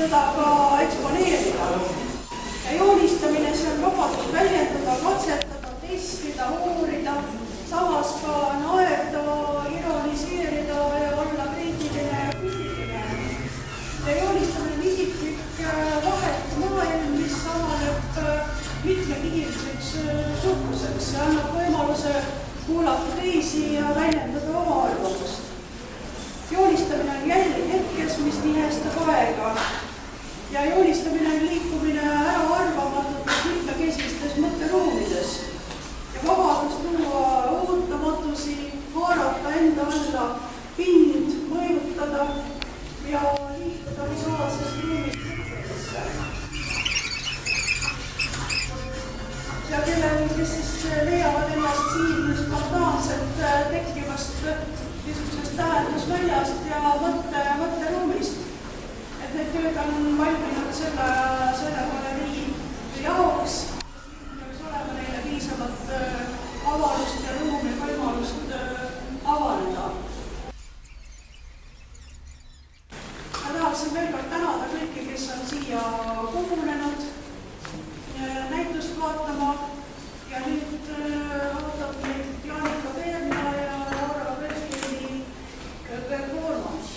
seda ka eksponeerida. Ja joonistamine, see on vabadus väljendada, katsetada, testida, uurida, samas ka naerda, ironiseerida ja olla kriitiline ja kriitiline. Ja joonistamine on isiklik vahet maailm, mis avaneb mitmekihiliseks suhtluseks ja annab võimaluse kuulata teisi ja väljendada oma arvamust. Joonistamine on jälg hetkes, mis nihestab aega. Ja joonistamine on liikumine äraarvamatutes mitmekesistes mõtteruumides. Ja vabadus tuua ootamatusi, haarata enda alla pind, mõjutada ja liikuda visuaalsest ruumist mõttesse. Ja kellel, kes siis leiavad ennast siin spontaanselt tekkivast niisugusest tähendusväljast ja mõtteruumist. Et need tööd on valminud selle galerii jaoks, peaks olema neile piisavat avalust ja ruumi võimalust avaneda. Ma tahaksin veel kord tänada kõiki, kes on siia kogunenud näitust vaatama ja nüüd ootab meid Jaanika Peerna ja Laura Versini performance.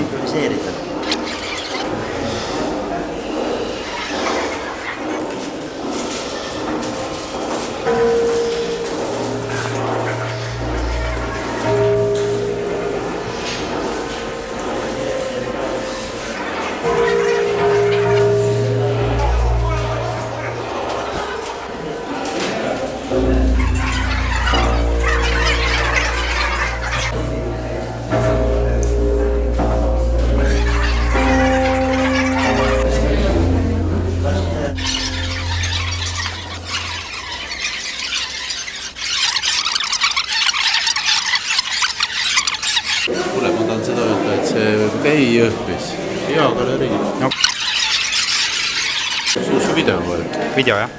improviseerida. video või? Video, jah.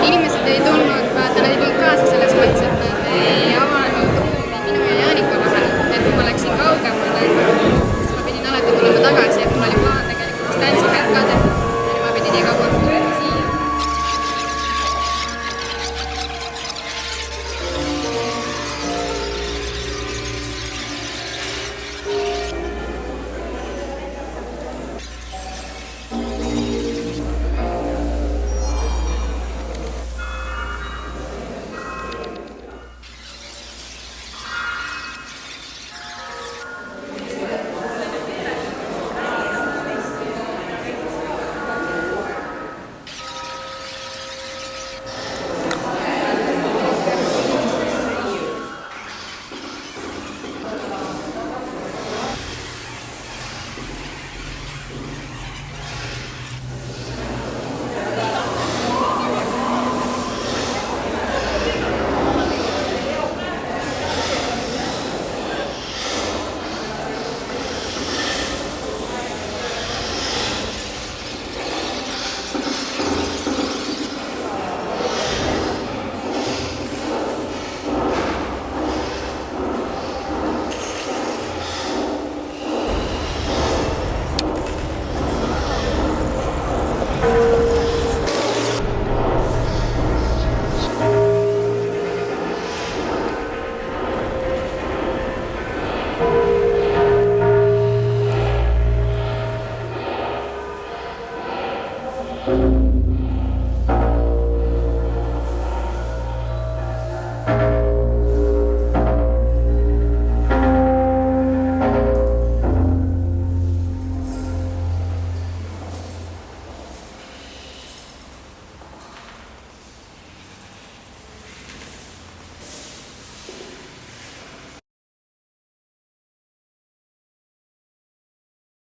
Inimesed ei tulnud, vaata, nad ei tulnud kaasa selles mõttes, et nad ei avanud ruumi minu ja Jaanika vahel, et kui ma läksin kaugemale, siis ma pidin alati tulema tagasi, et mul oli plaan tegelikult stantsi pealt ka teha ja ma pidin iga kord tulema siia. you.